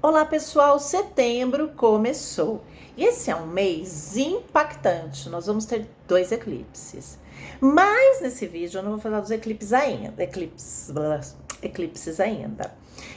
Olá pessoal, setembro começou e esse é um mês impactante. Nós vamos ter 2 eclipses, mas nesse vídeo eu não vou falar dos eclipses ainda.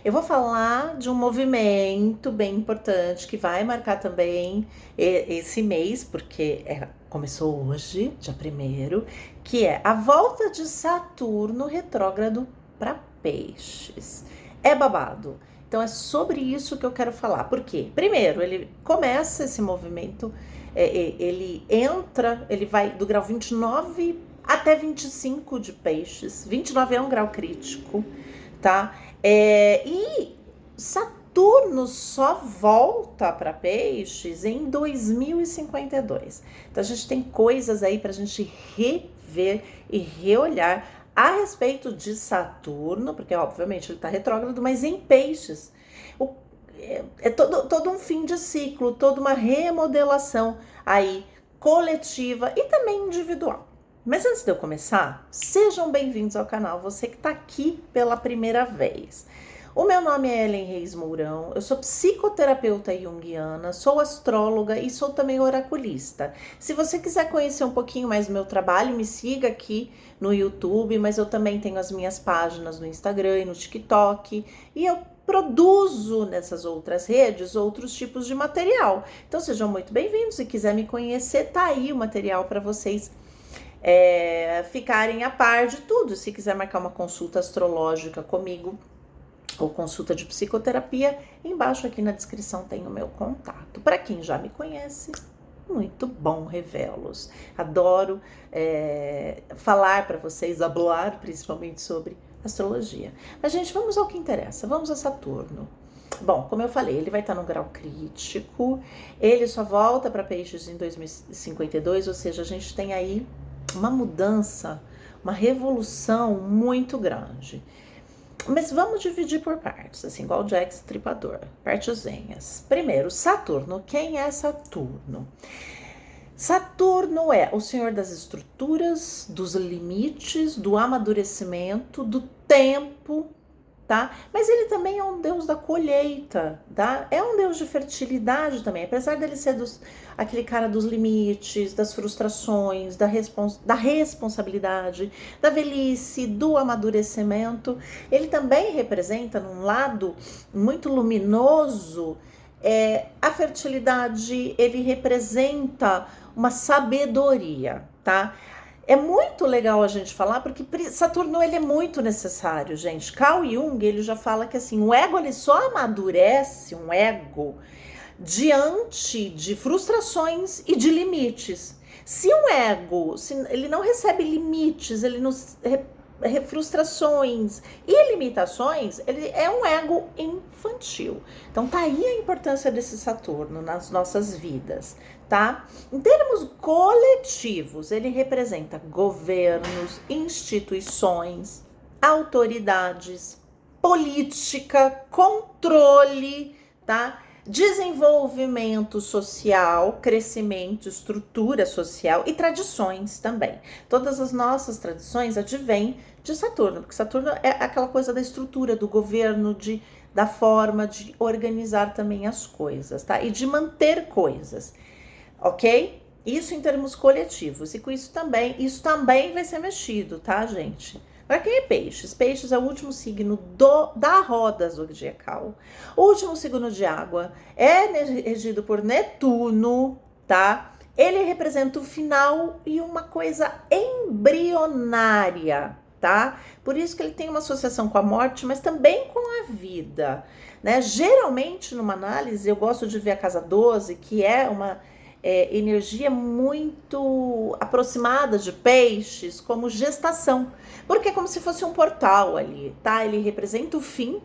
Eu vou falar de um movimento bem importante que vai marcar também esse mês, porque começou hoje, dia 1º, que é a volta de Saturno retrógrado para Peixes. É babado. Então é sobre isso que eu quero falar. Por quê? Primeiro, ele começa esse movimento, ele vai do grau 29 até 25 de Peixes. 29 é um grau crítico, tá? E Saturno só volta para Peixes em 2052. Então a gente tem coisas aí para a gente rever e reolhar a respeito de Saturno, porque obviamente ele está retrógrado, mas em Peixes. É todo um fim de ciclo, toda uma remodelação aí coletiva e também individual. Mas antes de eu começar, sejam bem-vindos ao canal, você que está aqui pela primeira vez. O meu nome é Ellen Reis Mourão, eu sou psicoterapeuta junguiana, sou astróloga e sou também oraculista. Se você quiser conhecer um pouquinho mais do meu trabalho, me siga aqui no YouTube, mas eu também tenho as minhas páginas no Instagram e no TikTok, e eu produzo nessas outras redes outros tipos de material. Então sejam muito bem-vindos, se quiser me conhecer, tá aí o material para vocês ficarem a par de tudo. Se quiser marcar uma consulta astrológica comigo, ou consulta de psicoterapia, embaixo aqui na descrição tem o meu contato. Para quem já me conhece, muito bom revelos. Adoro falar para vocês, hablar principalmente sobre astrologia. Mas, gente, vamos ao que interessa. Vamos a Saturno. Bom, como eu falei, ele vai estar no grau crítico, ele só volta para Peixes em 2052, ou seja, a gente tem aí uma mudança, uma revolução muito grande. Mas vamos dividir por partes, assim, igual o Jack Stripador, partezinhas. Primeiro, Saturno. Quem é Saturno? Saturno é o senhor das estruturas, dos limites, do amadurecimento, do tempo, tá? Mas ele também é um deus da colheita, tá? É um deus de fertilidade também, apesar dele ser aquele cara dos limites, das frustrações, da responsabilidade, da velhice, do amadurecimento. Ele também representa, num lado muito luminoso, a fertilidade. Ele representa uma sabedoria, tá? É muito legal a gente falar, porque Saturno ele é muito necessário, gente. Carl Jung, ele já fala que assim, o ego ele só amadurece, um ego, diante de frustrações e de limites. Se um ego, ele não recebe limites, ele não frustrações e limitações, ele é um ego infantil. Então tá aí a importância desse Saturno nas nossas vidas, tá? Em termos coletivos, ele representa governos, instituições, autoridades, política, controle, tá? Desenvolvimento social, crescimento, estrutura social e tradições também. Todas as nossas tradições advêm de Saturno, porque Saturno é aquela coisa da estrutura, do governo, da forma de organizar também as coisas, tá? E de manter coisas, ok? Isso em termos coletivos. E com isso também vai ser mexido, tá, gente? Para quem é Peixes? Peixes é o último signo da roda zodiacal. O último signo de água é regido por Netuno, tá? Ele representa o final e uma coisa embrionária, tá? Por isso que ele tem uma associação com a morte, mas também com a vida, né? Geralmente, numa análise, eu gosto de ver a casa 12, que é uma energia muito aproximada de Peixes, como gestação, porque é como se fosse um portal ali, tá? Ele representa o fim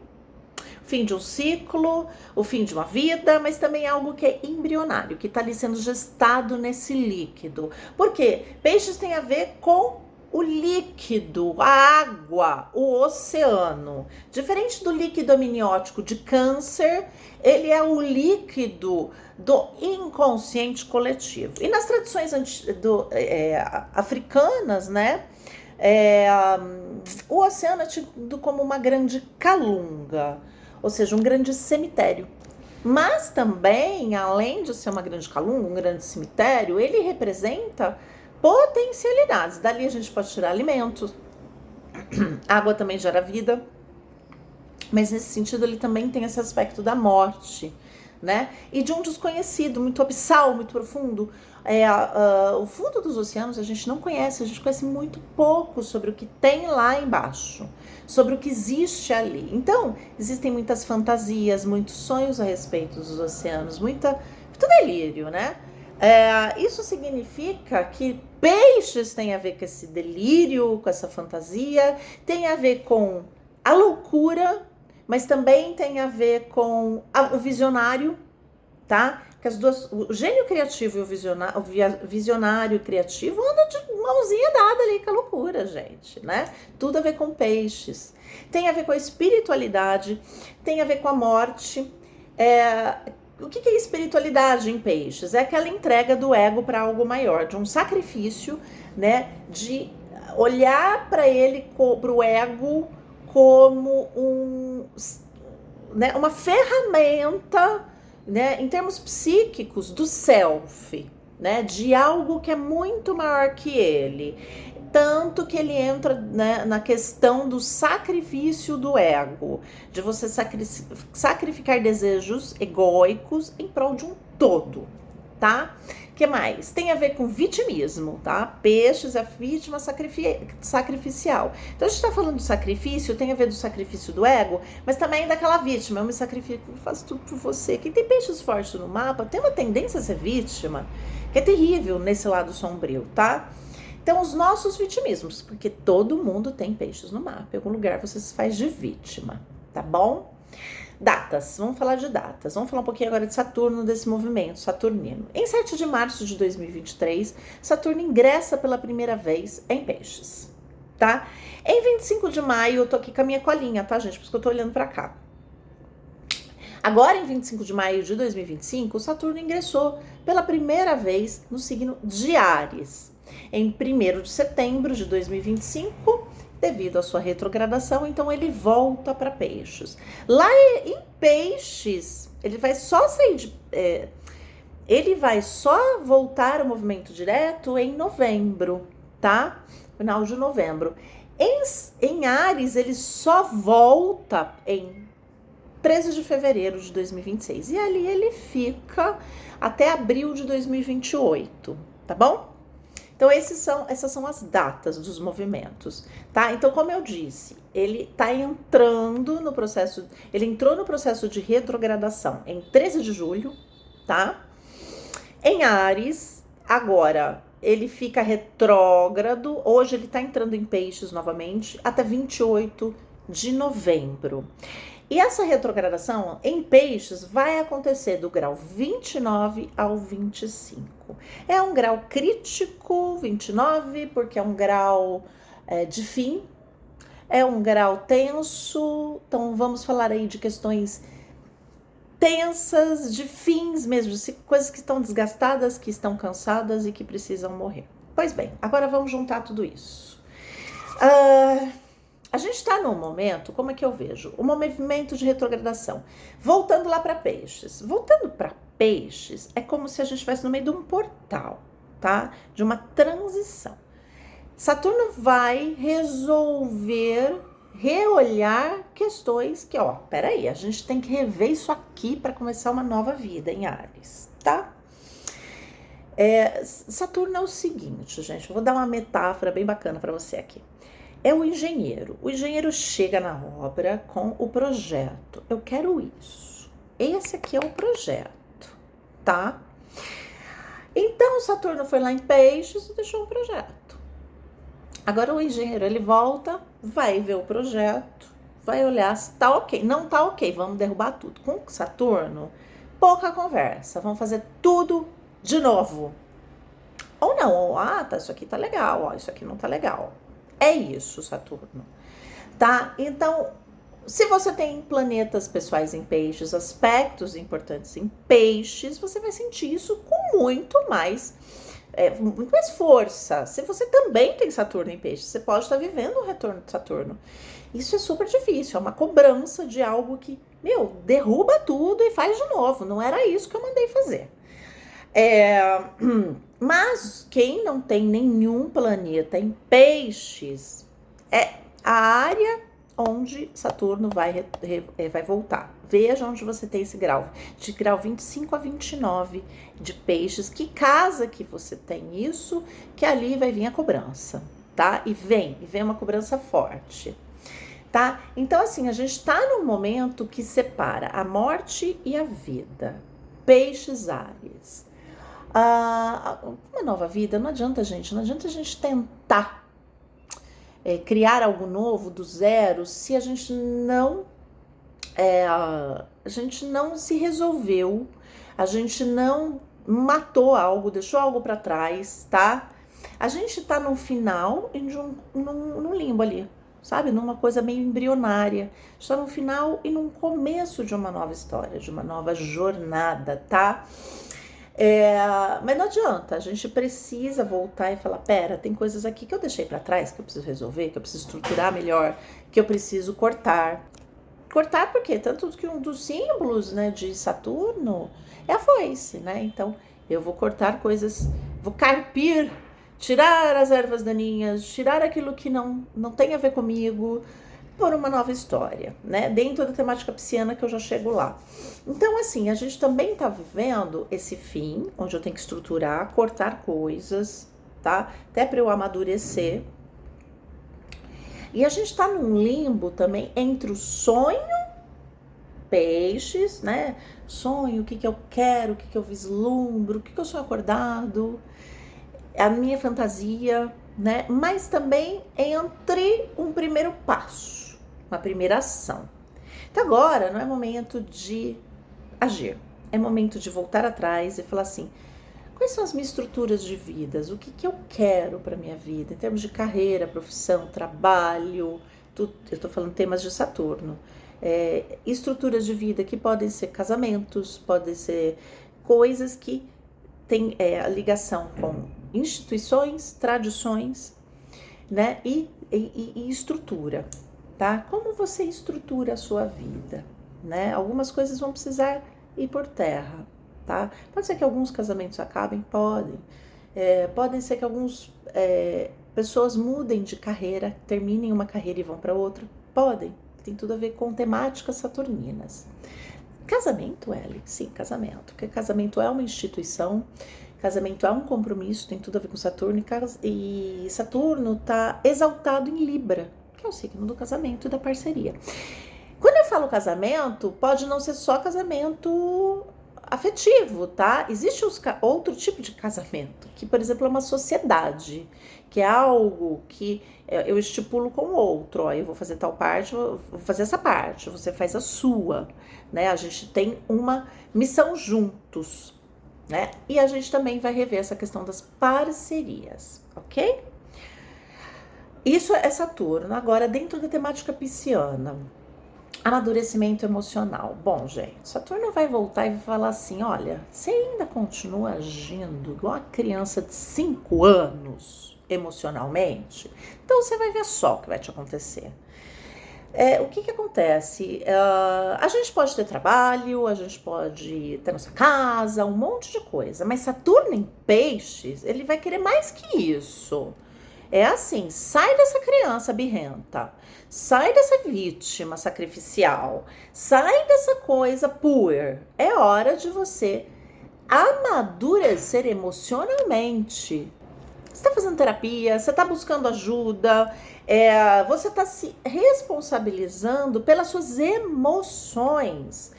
de um ciclo, o fim de uma vida, mas também algo que é embrionário, que está ali sendo gestado nesse líquido. Porque Peixes tem a ver com o líquido, a água, o oceano. Diferente do líquido amniótico de Câncer, ele é o líquido do inconsciente coletivo. E nas tradições africanas, né, o oceano é tido como uma grande calunga, ou seja, um grande cemitério. Mas também, além de ser uma grande calunga, um grande cemitério, ele representa potencialidades. Dali a gente pode tirar alimentos, água também gera vida, mas nesse sentido ele também tem esse aspecto da morte, né? E de um desconhecido, muito abissal, muito profundo. O fundo dos oceanos a gente não conhece, a gente conhece muito pouco sobre o que tem lá embaixo, sobre o que existe ali. Então, existem muitas fantasias, muitos sonhos a respeito dos oceanos, muito delírio, né? Isso significa que peixes têm a ver com esse delírio, com essa fantasia, tem a ver com a loucura, mas também tem a ver com o visionário, tá? Que as duas, o gênio criativo e o visionário criativo andam de mãozinha dada ali com a loucura, gente, né? Tudo a ver com peixes. Tem a ver com a espiritualidade, tem a ver com a morte. O que é espiritualidade em peixes? É aquela entrega do ego para algo maior, de um sacrifício, né? De olhar para ele, para o ego, como uma ferramenta, né, em termos psíquicos, do self, né, de algo que é muito maior que ele. Tanto que ele entra, né, na questão do sacrifício do ego, de você sacrificar desejos egóicos em prol de um todo, tá? Que mais? Tem a ver com vitimismo, tá? Peixes é vítima sacrificial. Então a gente tá falando do sacrifício, tem a ver do sacrifício do ego, mas também daquela vítima. Eu me sacrifico, eu faço tudo por você. Quem tem peixes fortes no mapa tem uma tendência a ser vítima, que é terrível nesse lado sombrio, tá? Então, os nossos vitimismos, porque todo mundo tem peixes no mapa, em algum lugar você se faz de vítima, tá bom? Datas, vamos falar de datas. Vamos falar um pouquinho agora de Saturno, desse movimento saturnino. Em 7 de março de 2023, Saturno ingressa pela primeira vez em Peixes, tá? Em 25 de maio, eu tô aqui com a minha colinha, tá, gente? Por isso que eu tô olhando pra cá. Agora, em 25 de maio de 2025, o Saturno ingressou pela primeira vez no signo de Áries. Em 1º de setembro de 2025, devido à sua retrogradação, então ele volta para Peixes. Lá em Peixes, ele vai só sair ele vai só voltar ao movimento direto em novembro, tá? Final de novembro. Em Áries, ele só volta em 13 de fevereiro de 2026. E ali ele fica até abril de 2028, tá bom? Então, essas são as datas dos movimentos, tá? Então, como eu disse, ele entrou no processo de retrogradação em 13 de julho, tá? Em Áries, agora, ele fica retrógrado, hoje ele tá entrando em Peixes novamente, até 28 de novembro. E essa retrogradação em Peixes vai acontecer do grau 29 ao 25. É um grau crítico, 29, porque é um grau de fim, é um grau tenso, então vamos falar aí de questões tensas, de fins mesmo, de coisas que estão desgastadas, que estão cansadas e que precisam morrer. Pois bem, agora vamos juntar tudo isso. A gente está num momento, como é que eu vejo? Um movimento de retrogradação. Voltando lá para Peixes. Voltando para Peixes, é como se a gente estivesse no meio de um portal, tá? De uma transição. Saturno vai reolhar questões que, peraí, a gente tem que rever isso aqui para começar uma nova vida em Áries, tá? Saturno é o seguinte, gente, eu vou dar uma metáfora bem bacana para você aqui. É o engenheiro. O engenheiro chega na obra com o projeto. Eu quero isso. Esse aqui é o projeto, tá? Então, o Saturno foi lá em Peixes e deixou um projeto. Agora, o engenheiro, ele volta, vai ver o projeto, vai olhar se tá ok. Não tá ok, vamos derrubar tudo. Com o Saturno, pouca conversa. Vamos fazer tudo de novo. Ou não, isso aqui tá legal, isso aqui não tá legal. É isso, Saturno, tá? Então, se você tem planetas pessoais em Peixes, aspectos importantes em Peixes, você vai sentir isso com muito mais força. Se você também tem Saturno em Peixes, você pode estar vivendo um retorno de Saturno. Isso é super difícil, é uma cobrança de algo que derruba tudo e faz de novo. Não era isso que eu mandei fazer. Mas quem não tem nenhum planeta em peixes, é a área onde Saturno vai voltar. Veja onde você tem esse grau, de grau 25 a 29 de peixes, que casa que você tem isso, que ali vai vir a cobrança, tá? E vem uma cobrança forte, tá? Então, assim, a gente tá num momento que separa a morte e a vida. Peixes, Áries. Uma nova vida, não adianta a gente tentar criar algo novo do zero se a gente não se resolveu, a gente não matou algo, deixou algo para trás, tá? A gente tá no final e num limbo ali, sabe? Numa coisa meio embrionária. Está no final e num começo de uma nova história, de uma nova jornada, tá? Mas não adianta, a gente precisa voltar e falar, pera, tem coisas aqui que eu deixei para trás, que eu preciso resolver, que eu preciso estruturar melhor, que eu preciso cortar. Cortar porque tanto que um dos símbolos, né, de Saturno é a foice, né? Então, eu vou cortar coisas, vou carpir, tirar as ervas daninhas, tirar aquilo que não tem a ver comigo, por uma nova história, né? Dentro da temática pisciana, que eu já chego lá. Então, assim, a gente também tá vivendo esse fim, onde eu tenho que estruturar, cortar coisas, tá? Até para eu amadurecer. E a gente tá num limbo também entre o sonho, peixes, né? Sonho, o que eu quero, o que eu vislumbro, o que eu sonho acordado, a minha fantasia, né? Mas também entre um primeiro passo, uma primeira ação. Então agora não é momento de agir, é momento de voltar atrás e falar assim, quais são as minhas estruturas de vidas, o que eu quero para minha vida, em termos de carreira, profissão, trabalho, eu estou falando temas de Saturno, estruturas de vida que podem ser casamentos, podem ser coisas que têm a ligação com instituições, tradições, né, e estrutura, tá? Como você estrutura a sua vida, né? Algumas coisas vão precisar ir por terra, tá? Pode ser que alguns casamentos acabem, podem ser que algumas pessoas mudem de carreira, terminem uma carreira e vão para outra, podem, tem tudo a ver com temáticas saturninas. Casamento, Ellie, sim, casamento, porque casamento é uma instituição, casamento é um compromisso, tem tudo a ver com Saturno, e Saturno tá exaltado em Libra, que é o signo do casamento e da parceria. Quando eu falo casamento, pode não ser só casamento afetivo, tá? Existe outro tipo de casamento, que, por exemplo, é uma sociedade, que é algo que eu estipulo com o outro, ó, eu vou fazer tal parte, vou fazer essa parte, você faz a sua, né? A gente tem uma missão juntos, né? E a gente também vai rever essa questão das parcerias, ok? Isso é Saturno. Agora, dentro da temática pisciana, amadurecimento emocional. Bom, gente, Saturno vai voltar e vai falar assim, olha, você ainda continua agindo igual a criança de 5 anos emocionalmente? Então você vai ver só o que vai te acontecer. O que acontece? A gente pode ter trabalho, a gente pode ter nossa casa, um monte de coisa, mas Saturno em peixes, ele vai querer mais que isso. É assim, sai dessa criança birrenta, sai dessa vítima sacrificial, sai dessa coisa puer. É hora de você amadurecer emocionalmente. Você está fazendo terapia, você está buscando ajuda, você está se responsabilizando pelas suas emoções,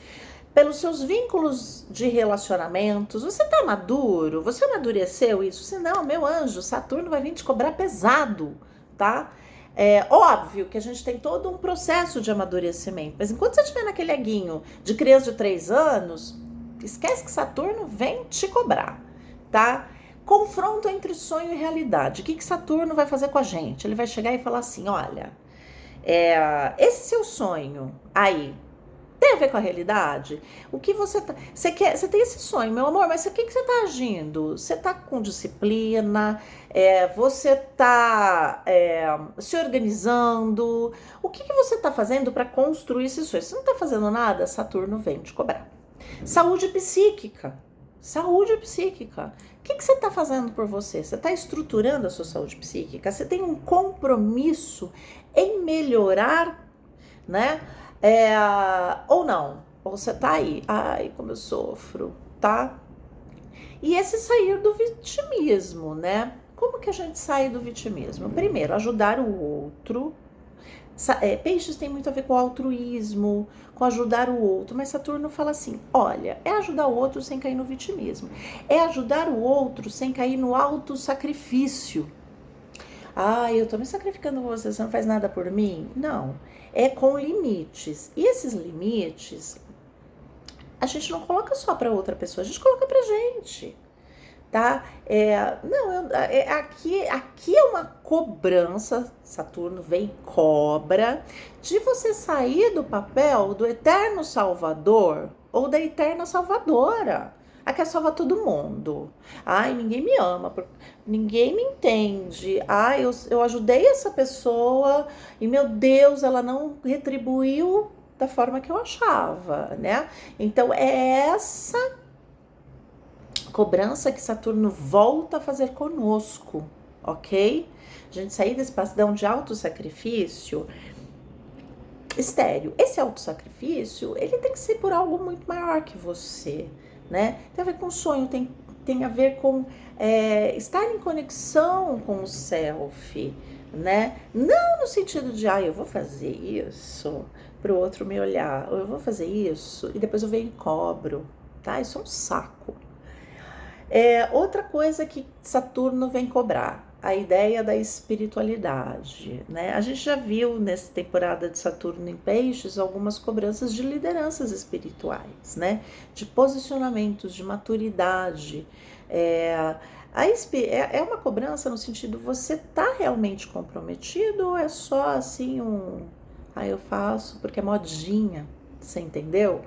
pelos seus vínculos de relacionamentos. Você tá maduro? Você amadureceu isso? Se não, meu anjo, Saturno vai vir te cobrar pesado, tá? É óbvio que a gente tem todo um processo de amadurecimento, mas enquanto você estiver naquele aguinho de criança de 3 anos, esquece que Saturno vem te cobrar, tá? Confronto entre sonho e realidade. O que Saturno vai fazer com a gente? Ele vai chegar e falar assim, olha, esse seu sonho aí, Tem a ver com a realidade? O que você tá. Você quer. Você tem esse sonho, meu amor, mas o que você tá agindo? Você tá com disciplina? Você tá se organizando? O que você tá fazendo para construir esse sonho? Se não tá fazendo nada, Saturno vem te cobrar. Saúde psíquica. Saúde psíquica. O que você está fazendo por você? Você está estruturando a sua saúde psíquica? Você tem um compromisso em melhorar, né? Ou não? Ou você tá aí, ai, como eu sofro, tá? E esse sair do vitimismo, né? Como que a gente sai do vitimismo? Primeiro, ajudar o outro. Peixes tem muito a ver com altruísmo, com ajudar o outro, mas Saturno fala assim, olha, é ajudar o outro sem cair no vitimismo, é ajudar o outro sem cair no autossacrifício. Ah, eu tô me sacrificando por você, você não faz nada por mim? Não, é com limites, e esses limites a gente não coloca só para outra pessoa, a gente coloca pra gente. Tá? Aqui é uma cobrança, Saturno vem e cobra, de você sair do papel do eterno salvador ou da eterna salvadora. A quer salvar todo mundo. Ai, ninguém me ama, ninguém me entende. Ai, eu ajudei essa pessoa e, meu Deus, ela não retribuiu da forma que eu achava, né? Então, é essa cobrança que Saturno volta a fazer conosco, ok? A gente sair desse padrão de autossacrifício estéreo. Esse autossacrifício, ele tem que ser por algo muito maior que você, né? Tem a ver com sonho, tem a ver com estar em conexão com o self, né? Não no sentido de, eu vou fazer isso para o outro me olhar, ou eu vou fazer isso e depois eu venho e cobro, tá? Isso é um saco. Outra coisa que Saturno vem cobrar, a ideia da espiritualidade, né? A gente já viu nessa temporada de Saturno em Peixes algumas cobranças de lideranças espirituais, né? De posicionamentos, de maturidade. É uma cobrança no sentido, você tá realmente comprometido ou é só assim eu faço porque é modinha, você entendeu?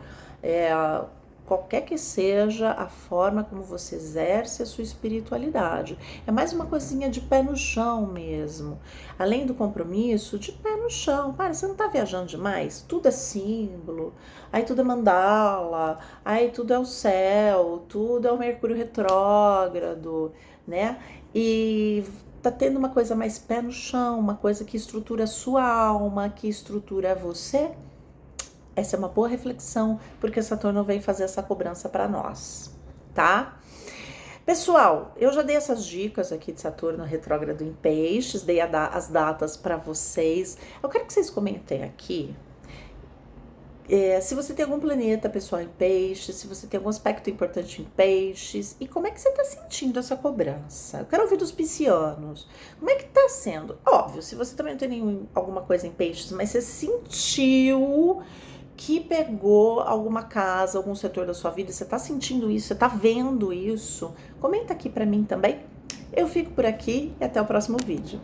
Qualquer que seja a forma como você exerce a sua espiritualidade. É mais uma coisinha de pé no chão mesmo. Além do compromisso, de pé no chão. Para, você não tá viajando demais? Tudo é símbolo, aí tudo é mandala, aí tudo é o céu, tudo é o Mercúrio retrógrado, né? E tá tendo uma coisa mais pé no chão, uma coisa que estrutura a sua alma, que estrutura você. Essa é uma boa reflexão, porque Saturno vem fazer essa cobrança para nós, tá? Pessoal, eu já dei essas dicas aqui de Saturno retrógrado em Peixes, dei as datas para vocês. Eu quero que vocês comentem aqui se você tem algum planeta, pessoal, em Peixes, se você tem algum aspecto importante em Peixes, e como é que você tá sentindo essa cobrança? Eu quero ouvir dos piscianos. Como é que tá sendo? Óbvio, se você também não tem alguma coisa em Peixes, mas você sentiu que pegou alguma casa, algum setor da sua vida, você tá sentindo isso, você tá vendo isso, comenta aqui pra mim também. Eu fico por aqui e até o próximo vídeo.